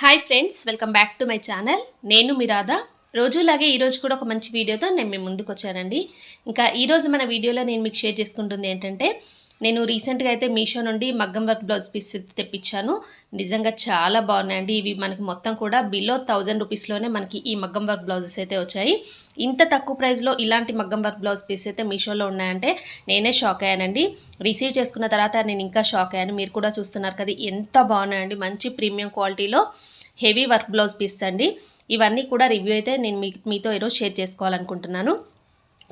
Hi friends, welcome back to my channel. నేను మీ రాధా. రోజులాగే ఈరోజు కూడా ఒక మంచి వీడియోతో నేను మీ ముందుకు వచ్చానండి. ఇంకా ఈరోజు మన వీడియోలో నేను మీకు షేర్ చేసుకుంటుంది ఏంటంటే, నేను రీసెంట్గా అయితే మీషో నుండి మగ్గం వర్క్ బ్లౌజ్ పీస్ తెప్పించాను. నిజంగా చాలా బాగున్నాయండి. ఇవి మనకి మొత్తం కూడా బిలో 1000 రూపీస్లోనే మనకి ఈ మగ్గం వర్క్ బ్లౌజెస్ అయితే వచ్చాయి. ఇంత తక్కువ ప్రైస్లో ఇలాంటి మగ్గం వర్క్ బ్లౌజ్ పీస్ అయితే మీషోలో ఉన్నాయంటే నేనే షాక్ అయ్యానండి. రిసీవ్ చేసుకున్న తర్వాత నేను ఇంకా షాక్ అయ్యాను. మీరు కూడా చూస్తున్నారు కదా, ఎంత బాగున్నాయండి. మంచి ప్రీమియం క్వాలిటీలో హెవీ వర్క్ బ్లౌజ్ పీస్ అండి. ఇవన్నీ కూడా రివ్యూ అయితే నేను మీతో ఈరోజు షేర్ చేసుకోవాలనుకుంటున్నాను.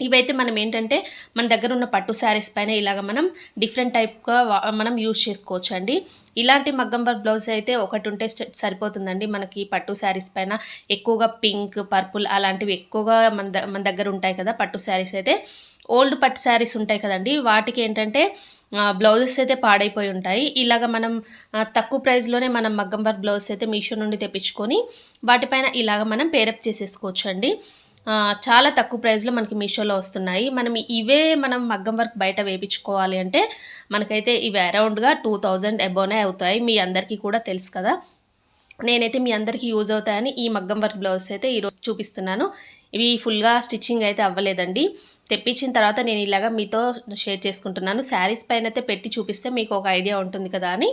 ఇవైతే మనం ఏంటంటే మన దగ్గర ఉన్న పట్టు శారీస్ పైన ఇలాగ మనం డిఫరెంట్ టైప్గా మనం యూజ్ చేసుకోవచ్చు అండి. ఇలాంటి మగ్గం వర్క్ బ్లౌజ్ అయితే ఒకటి ఉంటే సరిపోతుందండి. మనకి పట్టు శారీస్ పైన ఎక్కువగా పింక్, పర్పుల్ అలాంటివి ఎక్కువగా మన దగ్గర ఉంటాయి కదా. పట్టు శారీస్ అయితే ఓల్డ్ పట్టు శారీస్ ఉంటాయి కదండి, వాటికి ఏంటంటే బ్లౌజెస్ అయితే పాడైపోయి ఉంటాయి. ఇలాగ మనం తక్కువ ప్రైస్లోనే మనం మగ్గం వర్క్ బ్లౌజ్ అయితే మీషో నుండి తెప్పించుకొని వాటిపైన ఇలాగ మనం పేరప్ చేసేసుకోవచ్చు అండి. చాలా తక్కువ ప్రైస్లో మనకి మీషోలో వస్తున్నాయి. మనం మగ్గం వర్క్ బయట వేయించుకోవాలి అంటే మనకైతే ఇవి అరౌండ్గా 2000 అబోనే అవుతాయి. మీ అందరికీ కూడా తెలుసు కదా. నేనైతే మీ అందరికీ యూజ్ అవుతాయని ఈ మగ్గం వర్క్ బ్లౌజ్ అయితే ఈరోజు చూపిస్తున్నాను. ఇవి ఫుల్గా స్టిచ్చింగ్ అయితే అవ్వలేదండి. తెప్పించిన తర్వాత నేను ఇలాగా మీతో షేర్ చేసుకుంటున్నాను. శారీస్ పైన అయితే పెట్టి చూపిస్తే మీకు ఒక ఐడియా ఉంటుంది కదా అని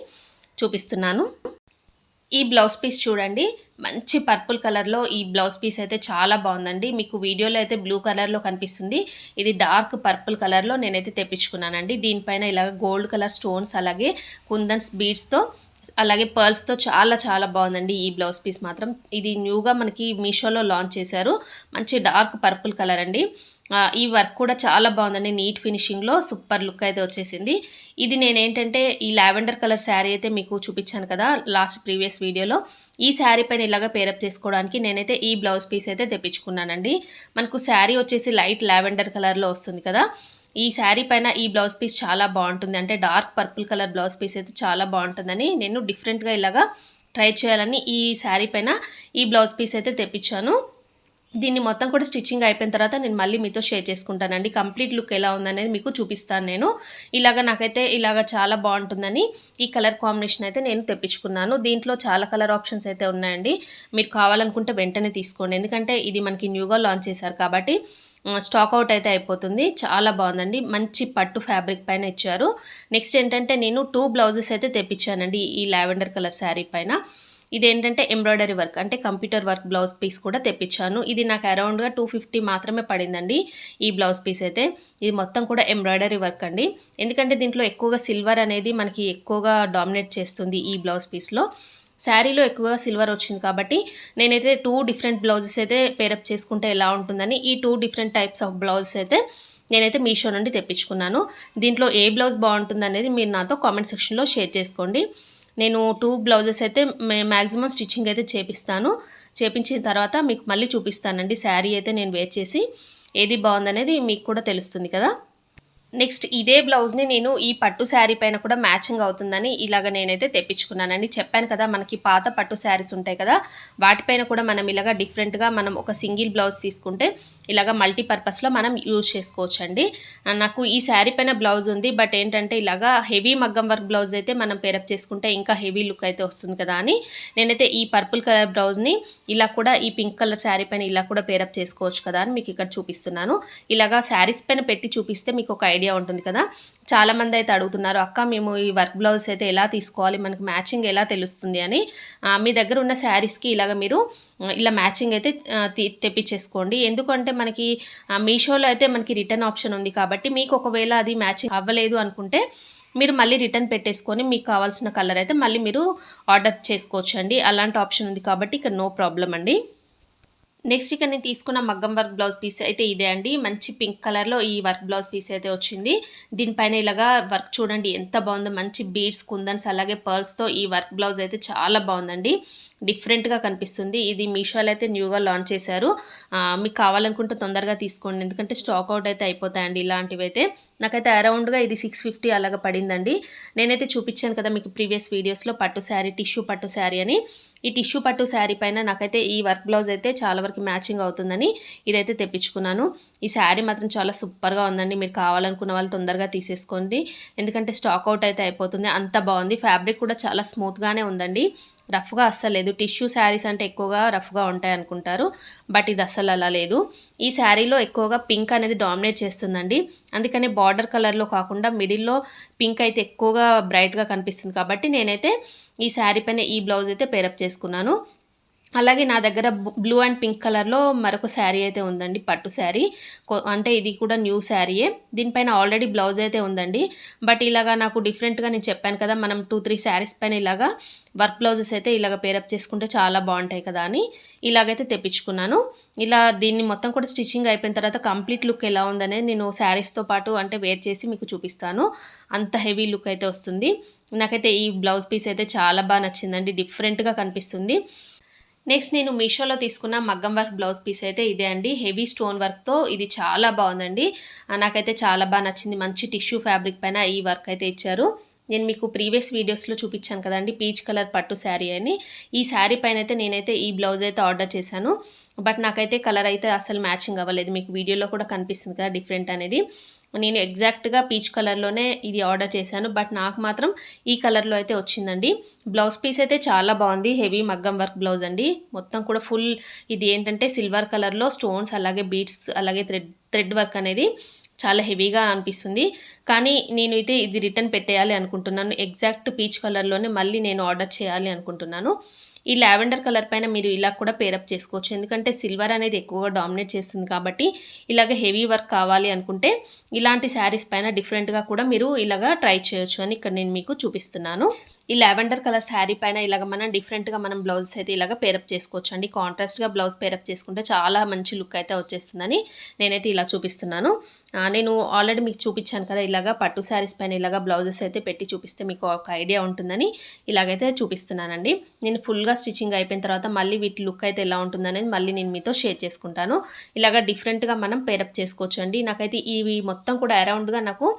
చూపిస్తున్నాను. ఈ బ్లౌజ్ పీస్ చూడండి, మంచి పర్పుల్ కలర్లో ఈ బ్లౌజ్ పీస్ అయితే చాలా బాగుందండి. మీకు వీడియోలో అయితే బ్లూ కలర్లో కనిపిస్తుంది. ఇది డార్క్ పర్పుల్ కలర్లో నేనైతే తెప్పించుకున్నానండి. దీనిపైన ఇలాగ గోల్డ్ కలర్ స్టోన్స్, అలాగే కుందన్స్ బీడ్స్తో, అలాగే పర్ల్స్తో చాలా చాలా బాగుందండి ఈ బ్లౌజ్ పీస్ మాత్రం. ఇది న్యూగా మనకి మీషోలో లాంచ్ చేశారు. మంచి డార్క్ పర్పుల్ కలర్ అండి. ఈ వర్క్ కూడా చాలా బాగుందండి. నీట్ ఫినిషింగ్లో సూపర్ లుక్ అయితే వచ్చేసింది. ఇది నేనేంటంటే ఈ లావెండర్ కలర్ శారీ అయితే మీకు చూపించాను కదా లాస్ట్ ప్రీవియస్ వీడియోలో. ఈ శారీ పైన ఇలాగ పేరప్ చేసుకోవడానికి నేనైతే ఈ బ్లౌజ్ పీస్ అయితే తెప్పించుకున్నానండి. మనకు శారీ వచ్చేసి లైట్ లావెండర్ కలర్లో వస్తుంది కదా. ఈ శారీ పైన ఈ బ్లౌజ్ పీస్ చాలా బాగుంటుంది. అంటే dark purple colour blouse piece అయితే చాలా బాగుంటుందని నేను డిఫరెంట్గా ఇలాగా ట్రై చేయాలని ఈ శారీ పైన ఈ బ్లౌజ్ పీస్ అయితే తెప్పించాను. దీన్ని మొత్తం కూడా స్టిచ్చింగ్ అయిపోయిన తర్వాత నేను మళ్ళీ మీతో షేర్ చేసుకుంటానండి. కంప్లీట్ లుక్ ఎలా ఉందనేది మీకు చూపిస్తాను నేను. నాకైతే చాలా బాగుంటుందని ఈ కలర్ కాంబినేషన్ అయితే నేను తెప్పించుకున్నాను. దీంట్లో చాలా కలర్ ఆప్షన్స్ అయితే ఉన్నాయండి. మీరు కావాలనుకుంటే వెంటనే తీసుకోండి. ఎందుకంటే ఇది మనకి న్యూగా లాంచ్ చేశారు కాబట్టి స్టాక్ అవుట్ అయితే అయిపోతుంది. చాలా బాగుందండి. మంచి పట్టు ఫ్యాబ్రిక్ పైన ఇచ్చారు. నెక్స్ట్ ఏంటంటే నేను 2 బ్లౌజెస్ అయితే తెప్పించానండి ఈ లావెండర్ కలర్ శారీ పైన. ఇదేంటంటే ఎంబ్రాయిడరీ వర్క్, అంటే కంప్యూటర్ వర్క్ బ్లౌజ్ పీస్ కూడా తెప్పించాను. ఇది నాకు అరౌండ్గా 250 మాత్రమే పడిందండి ఈ బ్లౌజ్ పీస్ అయితే. ఇది మొత్తం కూడా ఎంబ్రాయిడరీ వర్క్ అండి. ఎందుకంటే దీంట్లో ఎక్కువగా సిల్వర్ అనేది మనకి ఎక్కువగా డామినేట్ చేస్తుంది ఈ బ్లౌజ్ పీస్లో. శారీలో ఎక్కువగా సిల్వర్ వచ్చింది కాబట్టి నేనైతే 2 డిఫరెంట్ బ్లౌజెస్ అయితే పేరప్ చేసుకుంటే ఎలా ఉంటుందని ఈ 2 డిఫరెంట్ టైప్స్ ఆఫ్ బ్లౌజెస్ అయితే నేనైతే మీషో నుండి తెప్పించుకున్నాను. దీంట్లో ఏ బ్లౌజ్ బాగుంటుంది అనేది మీరు నాతో కామెంట్ సెక్షన్లో షేర్ చేసుకోండి. నేను 2 బ్లౌజెస్ అయితే మ్యాక్సిమం స్టిచ్చింగ్ అయితే చేపిస్తాను. చేపించిన తర్వాత మీకు మళ్ళీ చూపిస్తానండి. శారీ అయితే నేను వేర్ చేసి ఏది బాగుందనేది మీకు కూడా తెలుస్తుంది కదా. నెక్స్ట్ ఇదే బ్లౌజ్ని నేను ఈ పట్టు శారీ పైన కూడా మ్యాచింగ్ అవుతుందని ఇలాగ నేనైతే తెప్పించుకున్నానండి. చెప్పాను కదా, మనకి పాత పట్టు శారీస్ ఉంటాయి కదా, వాటిపైన కూడా మనం ఇలాగ డిఫరెంట్గా మనం ఒక సింగిల్ బ్లౌజ్ తీసుకుంటే ఇలాగ మల్టీపర్పస్లో మనం యూజ్ చేసుకోవచ్చు అండి. నాకు ఈ శారీ పైన బ్లౌజ్ ఉంది, బట్ ఏంటంటే ఇలాగా హెవీ మగ్గం వర్క్ బ్లౌజ్ అయితే మనం పేరప్ చేసుకుంటే ఇంకా హెవీ లుక్ అయితే వస్తుంది కదా అని నేనైతే ఈ పర్పుల్ కలర్ బ్లౌజ్ని ఇలా కూడా ఈ పింక్ కలర్ శారీ పైన ఇలా కూడా పేరప్ చేసుకోవచ్చు కదా అని మీకు ఇక్కడ చూపిస్తున్నాను. ఇలాగా శారీస్ పైన పెట్టి చూపిస్తే మీకు ఒక ఐడియా ఉంటుంది కదా. చాలామంది అయితే అడుగుతున్నారు, అక్క మేము ఈ వర్క్ బ్లౌజ్ అయితే ఎలా తీసుకోవాలి, మనకు మ్యాచింగ్ ఎలా తెలుస్తుంది అని. మీ దగ్గర ఉన్న శారీస్కి మీరు ఇలా మ్యాచింగ్ అయితే తెప్పించేసుకోండి. ఎందుకంటే మనకి మీషోలో అయితే మనకి రిటర్న్ ఆప్షన్ ఉంది కాబట్టి మీకు ఒకవేళ అది మ్యాచింగ్ అవ్వలేదు అనుకుంటే మీరు మళ్ళీ రిటర్న్ పెట్టేసుకొని మీకు కావాల్సిన కలర్ అయితే మళ్ళీ మీరు ఆర్డర్ చేసుకోవచ్చు అండి. అలాంటి ఆప్షన్ ఉంది కాబట్టి ఇక్కడ నో ప్రాబ్లం అండి. నెక్స్ట్ ఇక్కడ నేను తీసుకున్న మగ్గం వర్క్ బ్లౌజ్ పీస్ అయితే ఇదే అండి. మంచి పింక్ కలర్లో ఈ వర్క్ బ్లౌజ్ పీస్ అయితే వచ్చింది. దీనిపైన ఇలాగా వర్క్ చూడండి ఎంత బాగుందో. మంచి బీడ్స్, కుందన్స్, అలాగే పర్ల్స్తో ఈ వర్క్ బ్లౌజ్ అయితే చాలా బాగుందండి. డిఫరెంట్గా కనిపిస్తుంది. ఇది మీషోలో అయితే న్యూగా లాంచ్ చేశారు. మీకు కావాలనుకుంటే తొందరగా తీసుకోండి, ఎందుకంటే స్టాక్ అవుట్ అయితే అయిపోతాయండి ఇలాంటివి అయితే. నాకైతే అరౌండ్గా ఇది 650 అలాగా పడిందండి. నేనైతే చూపించాను కదా మీకు ప్రీవియస్ వీడియోస్లో పట్టు శారీ, టిష్యూ పట్టు శారీ అని. ఈ టిష్యూ పట్టు శారీ పైన నాకైతే ఈ వర్క్ బ్లౌజ్ అయితే చాలా వరకు మ్యాచింగ్ అవుతుందని ఇదైతే తెప్పించుకున్నాను. ఈ శారీ మాత్రం చాలా సూపర్గా ఉందండి. మీరు కావాలనుకున్న వాళ్ళు తొందరగా తీసేసుకోండి, ఎందుకంటే స్టాక్ అవుట్ అయితే అయిపోతుంది. అంత బాగుంది. ఫ్యాబ్రిక్ కూడా చాలా స్మూత్గానే ఉందండి. రఫ్గా అస్సలు లేదు. టిష్యూ శారీస్ అంటే ఎక్కువగా రఫ్గా ఉంటాయి అనుకుంటారు, బట్ ఇది అస్సలు అలా లేదు. ఈ శారీలో ఎక్కువగా పింక్ అనేది డామినేట్ చేస్తుందండి. అందుకని బార్డర్ కలర్లో కాకుండా మిడిల్లో పింక్ అయితే ఎక్కువగా బ్రైట్గా కనిపిస్తుంది కాబట్టి నేనైతే ఈ శారీ పైన ఈ బ్లౌజ్ అయితే పేరప్ చేసుకున్నాను. అలాగే నా దగ్గర బ్లూ అండ్ పింక్ కలర్లో మరొక శారీ అయితే ఉందండి, పట్టు శారీ. అంటే ఇది కూడా న్యూ శారీయే. దీనిపైన ఆల్రెడీ బ్లౌజ్ అయితే ఉందండి. బట్ ఇలాగా నాకు డిఫరెంట్గా నేను చెప్పాను కదా, మనం 2-3 శారీస్ పైన ఇలాగా వర్క్ బ్లౌజెస్ అయితే ఇలాగ పేరప్ చేసుకుంటే చాలా బాగుంటాయి కదా అని ఇలాగైతే తెప్పించుకున్నాను. ఇలా దీన్ని మొత్తం కూడా స్టిచ్చింగ్ అయిపోయిన తర్వాత కంప్లీట్ లుక్ ఎలా ఉందనేది నేను శారీస్తో పాటు అంటే వేర్ చేసి మీకు చూపిస్తాను. అంత హెవీ లుక్ అయితే వస్తుంది. నాకైతే ఈ బ్లౌజ్ పీస్ అయితే చాలా బాగా నచ్చిందండి, డిఫరెంట్గా కనిపిస్తుంది. నెక్స్ట్ నేను మీషోలో తీసుకున్న మగ్గం వర్క్ బ్లౌజ్ పీస్ అయితే ఇదే అండి. హెవీ స్టోన్ వర్క్తో ఇది చాలా బాగుందండి. నాకైతే చాలా బాగా నచ్చింది. మంచి టిష్యూ ఫ్యాబ్రిక్ పైన ఈ వర్క్ అయితే ఇచ్చారు. నేను మీకు ప్రీవియస్ వీడియోస్లో చూపించాను కదండి, పీచ్ కలర్ పట్టు శారీ అని. ఈ శారీ పైన అయితే నేనైతే ఈ బ్లౌజ్ అయితే ఆర్డర్ చేశాను. బట్ నాకైతే కలర్ అయితే అసలు మ్యాచింగ్ అవ్వలేదు. మీకు వీడియోలో కూడా కనిపిస్తుంది కదా డిఫరెంట్ అనేది. నేను ఎగ్జాక్ట్గా పీచ్ కలర్లోనే ఇది ఆర్డర్ చేశాను, బట్ నాకు మాత్రం ఈ కలర్లో అయితే వచ్చిందండి. బ్లౌజ్ పీస్ అయితే చాలా బాగుంది. హెవీ మగ్గం వర్క్ బ్లౌజ్ అండి. మొత్తం కూడా ఫుల్ ఇది ఏంటంటే సిల్వర్ కలర్లో స్టోన్స్, అలాగే బీడ్స్, అలాగే థ్రెడ్ వర్క్ అనేది చాలా హెవీగా అనిపిస్తుంది. కానీ నేను అయితే ఇది రిటర్న్ పెట్టేయాలి అనుకుంటున్నాను. ఎగ్జాక్ట్ పీచ్ కలర్లోనే మళ్ళీ నేను ఆర్డర్ చేయాలి అనుకుంటున్నాను. ఈ లావెండర్ కలర్ పైన మీరు ఇలా కూడా పేరప్ చేసుకోవచ్చు. ఎందుకంటే సిల్వర్ అనేది ఎక్కువగా డామినేట్ చేస్తుంది కాబట్టి ఇలాగ హెవీ వర్క్ కావాలి అనుకుంటే ఇలాంటి శారీస్ పైన డిఫరెంట్గా కూడా మీరు ఇలాగ ట్రై చేయొచ్చు అని ఇక్కడ నేను మీకు చూపిస్తున్నాను. ఈ లావెండర్ కలర్ శారీ పైన ఇలాగ మనం డిఫరెంట్గా మనం బ్లౌజెస్ అయితే ఇలాగ పేరప్ చేసుకోవచ్చు అండి. కాంట్రాస్ట్గా బ్లౌజ్ పేరప్ చేసుకుంటే చాలా మంచి లుక్ అయితే వచ్చేస్తుందని నేనైతే ఇలా చూపిస్తున్నాను. నేను ఆల్రెడీ మీకు చూపించాను కదా, ఇలాగ పట్టు శారీస్ పైన ఇలాగ బ్లౌజెస్ అయితే పెట్టి చూపిస్తే మీకు ఒక ఐడియా ఉంటుందని ఇలాగైతే చూపిస్తున్నానండి. నేను ఫుల్గా స్టిచ్చింగ్ అయిపోయిన తర్వాత మళ్ళీ వీటి లుక్ అయితే ఎలా ఉంటుందనేది మళ్ళీ నేను మీతో షేర్ చేసుకుంటాను. ఇలాగ డిఫరెంట్గా మనం పేరప్ చేసుకోవచ్చు అండి. నాకైతే ఇవి మొత్తం కూడా అరౌండ్గా నాకు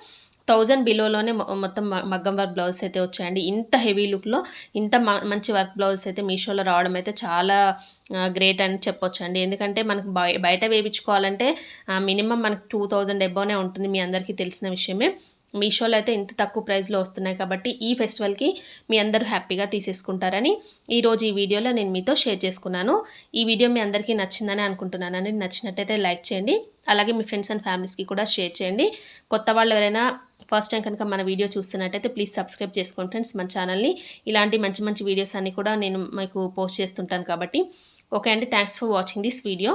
1000 బిలోలోనే మొత్తం మగ్గం వర్క్ బ్లౌజెస్ అయితే వచ్చాయండి. ఇంత హెవీ లుక్లో ఇంత మంచి వర్క్ బ్లౌజెస్ అయితే మీషోలో రావడం అయితే చాలా గ్రేట్ అని చెప్పొచ్చండి. ఎందుకంటే మనకు బయట వేయించుకోవాలంటే మినిమం మనకు 2000 ఎబోనే ఉంటుంది, మీ అందరికీ తెలిసిన విషయమే. మీషోలో అయితే ఇంత తక్కువ ప్రైస్లో వస్తున్నాయి కాబట్టి ఈ ఫెస్టివల్కి మీ అందరూ హ్యాపీగా తీసేసుకుంటారని ఈరోజు ఈ వీడియోలో నేను మీతో షేర్ చేసుకున్నాను. ఈ వీడియో మీ అందరికీ నచ్చిందని అనుకుంటున్నానండి. నచ్చినట్టయితే లైక్ చేయండి, అలాగే మీ ఫ్రెండ్స్ అండ్ ఫ్యామిలీస్కి కూడా షేర్ చేయండి. కొత్త వాళ్ళు ఎవరైనా ఫస్ట్ టైం కనుక మన వీడియో చూస్తున్నట్టయితే ప్లీజ్ సబ్స్క్రైబ్ చేసుకోండి ఫ్రెండ్స్ మన ఛానల్ని. ఇలాంటి మంచి మంచి వీడియోస్ అన్నీ కూడా నేను మీకు పోస్ట్ చేస్తుంటాను కాబట్టి. ఓకే అండి, thanks for watching this video.